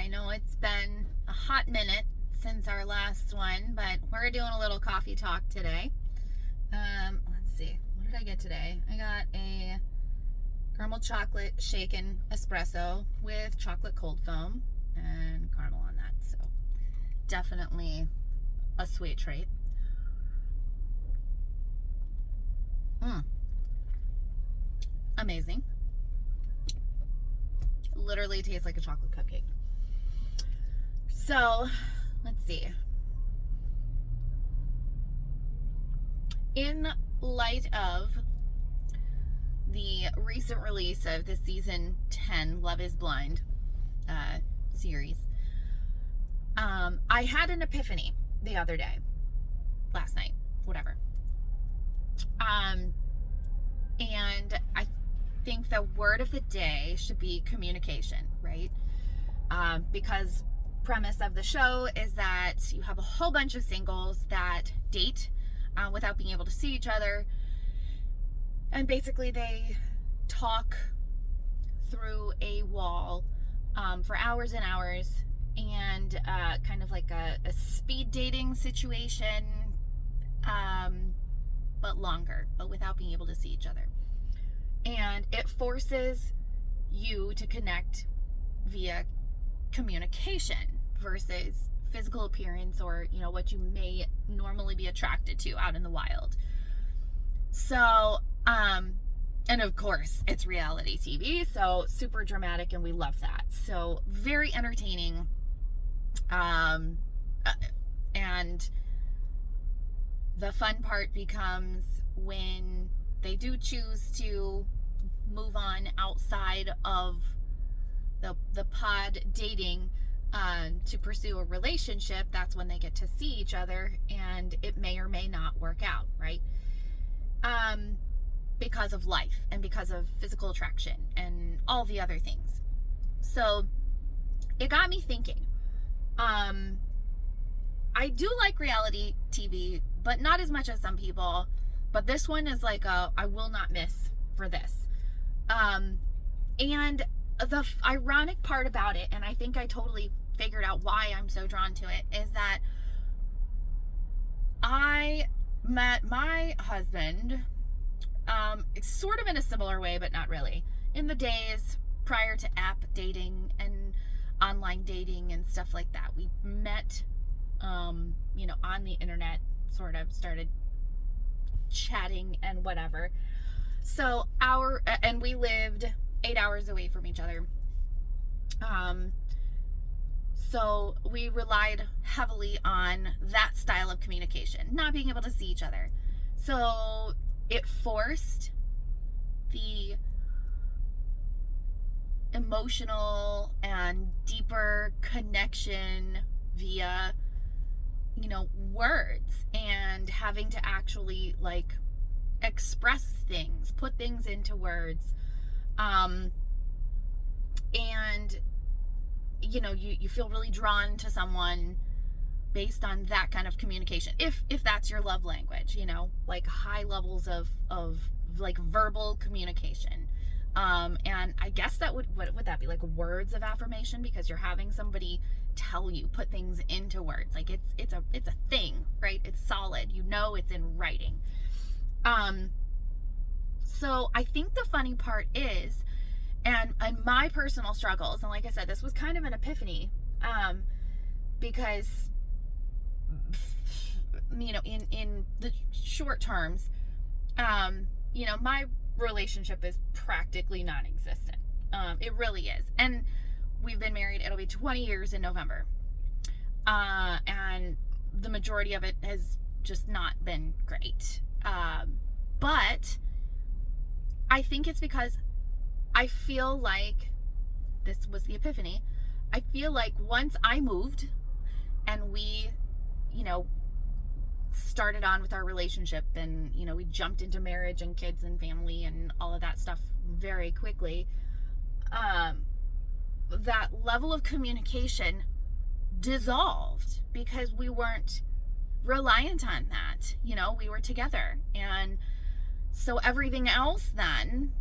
I know it's been a hot minute since our last one, but we're doing a little coffee talk today. Let's see. What did I get today? I got a caramel chocolate shaken espresso with chocolate cold foam and caramel on that. So definitely a sweet treat. Amazing. Literally tastes like a chocolate cupcake. So, let's see. In light of the recent release of the season 10 Love is Blind series, I had an epiphany the other day, last night, whatever. And I think the word of the day should be communication, right? Because premise of the show is that you have a whole bunch of singles that date without being able to see each other, and basically they talk through a wall for hours and hours, and kind of like a speed dating situation, but longer, but without being able to see each other. And it forces you to connect via communication versus physical appearance, or what you may normally be attracted to out in the wild. So and of course it's reality TV, so super dramatic, and we love that. So very entertaining, and the fun part becomes when they do choose to move on outside of the pod dating to pursue a relationship. That's when they get to see each other, and it may or may not work out, right? Because of life and because of physical attraction and all the other things. So it got me thinking. I do like reality TV, but not as much as some people. But this one is like I will not miss for this. And the ironic part about it, and I think I totally figured out why I'm so drawn to it, is that I met my husband sort of in a similar way, but not really, in the days prior to app dating and online dating and stuff like that. We met on the internet, sort of started chatting and whatever. So and we lived 8 hours away from each other. So we relied heavily on that style of communication, not being able to see each other. So it forced the emotional and deeper connection via words, and having to actually express things, put things into words, and you feel really drawn to someone based on that kind of communication, if that's your love language, high levels of verbal communication. And I guess what would that be, like words of affirmation, because you're having somebody tell you, put things into words. Like it's a thing, right? It's solid, it's in writing. So I think the funny part is, and my personal struggles, and like I said, this was kind of an epiphany, because in the short terms, my relationship is practically non-existent. It really is. And we've been married, it'll be 20 years in November. And the majority of it has just not been great. But I think it's because I feel like, this was the epiphany, I feel like once I moved and we, started on with our relationship, and we jumped into marriage and kids and family and all of that stuff very quickly, that level of communication dissolved, because we weren't reliant on that. We were together, and so everything else then,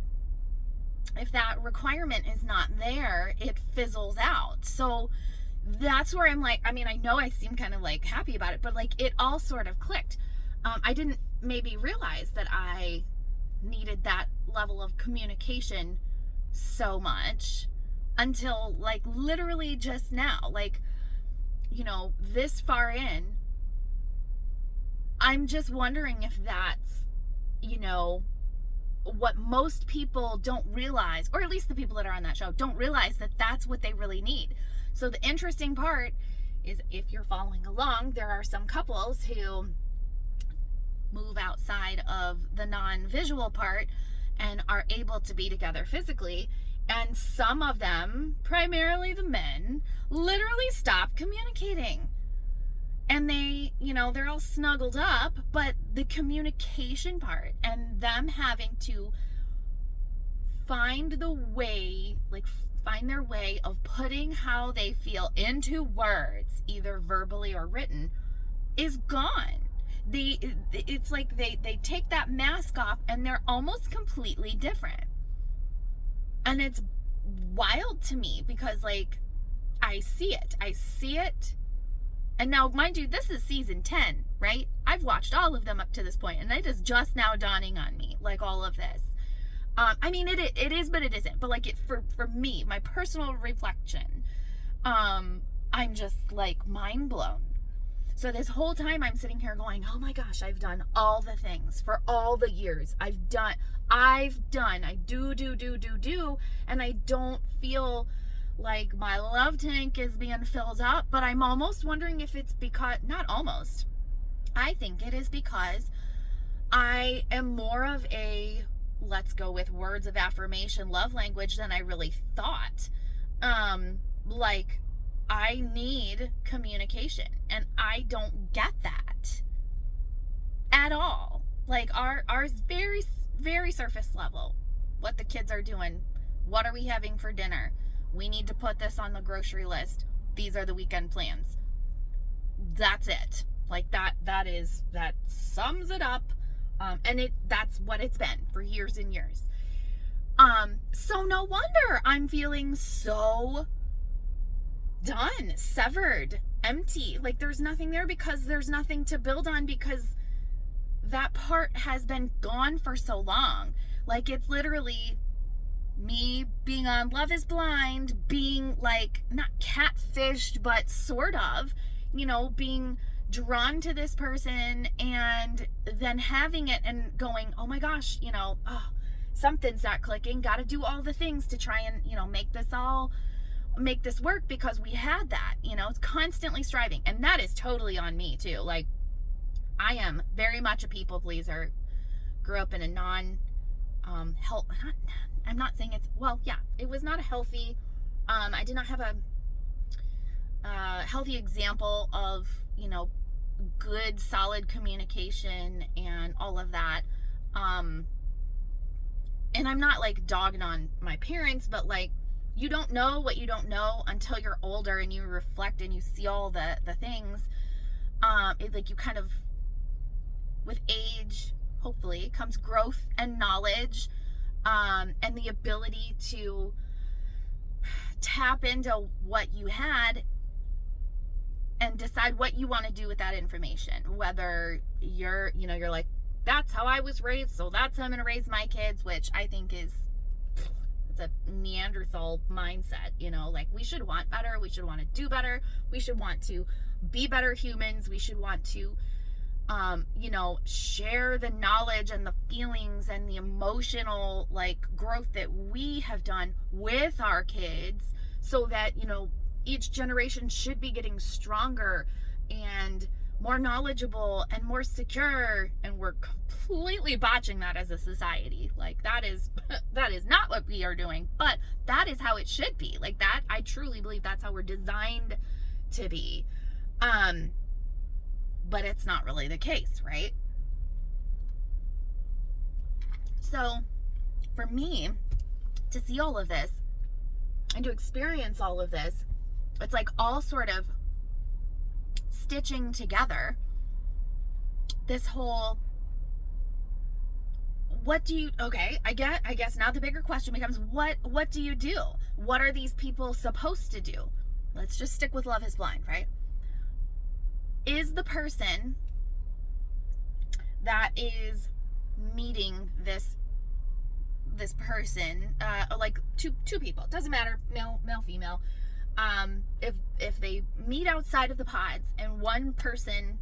if that requirement is not there, it fizzles out. So that's where I'm like, I mean, I know I seem kind of like happy about it, but like it all sort of clicked. I didn't maybe realize that I needed that level of communication so much until like literally just now, like, you know, this far in. I'm just wondering if that's, you know, what most people don't realize, or at least the people that are on that show don't realize, that that's what they really need. So the interesting part is, if you're following along, there are some couples who move outside of the non-visual part and are able to be together physically, and some of them, primarily the men, literally stop communicating. And they, you know, they're all snuggled up, but the communication part and them having to find the way, like find their way of putting how they feel into words, either verbally or written, is gone. It's like they take that mask off and they're almost completely different. And it's wild to me because, like, I see it. And now, mind you, this is season 10, right? I've watched all of them up to this point, and it is just now dawning on me, like, all of this. I mean, it is, but it isn't. But, like, for me, my personal reflection, I'm just, like, mind blown. So this whole time I'm sitting here going, oh my gosh, I've done all the things for all the years. I do, and I don't feel like my love tank is being filled up. But I'm almost wondering if it's because, not almost, I think it is because I am more of a, let's go with words of affirmation, love language than I really thought. Like, I need communication, and I don't get that at all. Like, ours very, very surface level. What the kids are doing, what are we having for dinner, we need to put this on the grocery list, these are the weekend plans. That's it. Like, that sums it up. And that's what it's been for years and years. So no wonder I'm feeling so done, severed, empty. Like, there's nothing there because there's nothing to build on, because that part has been gone for so long. Like, it's literally me being on Love is Blind, being, like, not catfished, but sort of, you know, being drawn to this person, and then having it and going, oh my gosh, you know, oh, something's not clicking, gotta do all the things to try and, you know, make this work, because we had that, you know. It's constantly striving, and that is totally on me too. Like, I am very much a people pleaser, grew up in a I'm not saying it's, well, yeah, it was not a healthy, I did not have a healthy example of, you know, good, solid communication and all of that. And I'm not, like, dogging on my parents, but, like, you don't know what you don't know until you're older and you reflect and you see all the things. Like, you kind of, with age, hopefully, comes growth and knowledge, and the ability to tap into what you had and decide what you want to do with that information. Whether you're like, that's how I was raised, so that's how I'm going to raise my kids, which I think it's a Neanderthal mindset, you know. Like, we should want better, we should want to do better, we should want to be better humans, we should want to you know, share the knowledge and the feelings and the emotional, like, growth that we have done with our kids, so that, you know, each generation should be getting stronger and more knowledgeable and more secure. And we're completely botching that as a society. Like, that is not what we are doing, but that is how it should be. Like, that, I truly believe that's how we're designed to be. But it's not really the case, right? So for me to see all of this and to experience all of this, it's like all sort of stitching together this whole, I guess now the bigger question becomes, what do you do? What are these people supposed to do? let's just stick with Love is Blind, right? Is the person that is meeting this person, like two people, doesn't matter, male, female, if they meet outside of the pods and one person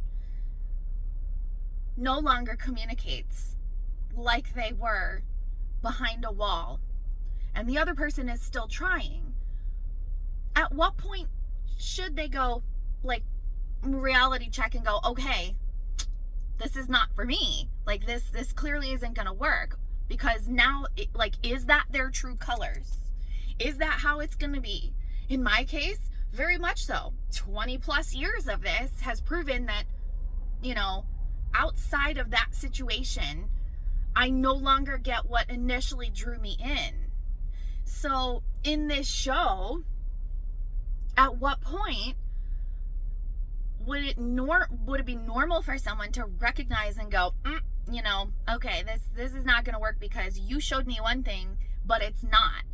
no longer communicates like they were behind a wall and the other person is still trying, at what point should they go, like, reality check and go, okay, this is not for me, like this clearly isn't gonna work? Because now, is that their true colors? Is that how it's gonna be? In my case, very much so. 20 plus years of this has proven that, outside of that situation, I no longer get what initially drew me in. So in this show, at what point would it be normal for someone to recognize and go, okay, this is not going to work because you showed me one thing, but it's not,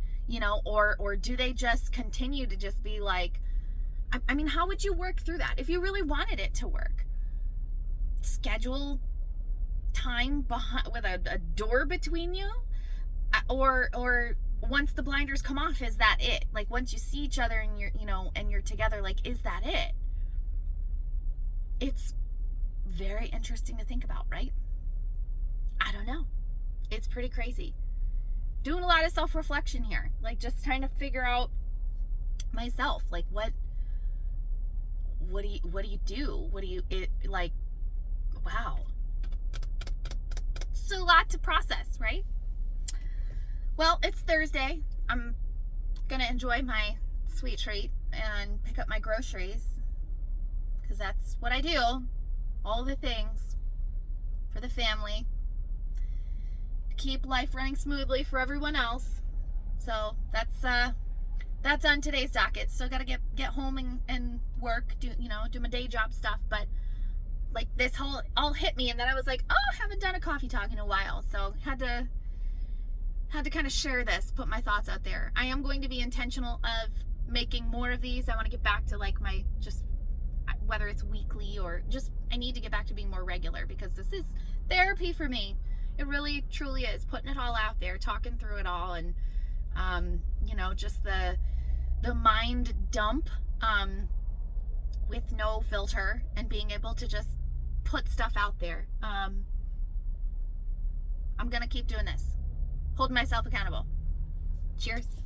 or do they just continue to just be like, I mean, how would you work through that if you really wanted it to work? Schedule time with a door between you, or once the blinders come off, is that it? Like, once you see each other and you're together, like, is that it? It's very interesting to think about, right? I don't know. It's pretty crazy. Doing a lot of self-reflection here, like just trying to figure out myself, like what do you do? Wow. It's a lot to process, right? Well, it's Thursday. I'm gonna enjoy my sweet treat and pick up my groceries, because that's what I do. All the things for the family, keep life running smoothly for everyone else. So that's on today's docket. Still gotta get home and work, do my day job stuff, but like this all hit me, and then I was like, oh, I haven't done a coffee talk in a while, so had to kind of share this, put my thoughts out there. I am going to be intentional of making more of these. I want to get back to like my, just whether it's weekly or just, I need to get back to being more regular, because this is therapy for me. It really truly is, putting it all out there, talking through it all, and just the mind dump with no filter, and being able to just put stuff out there. I'm gonna keep doing this, holding myself accountable. Cheers.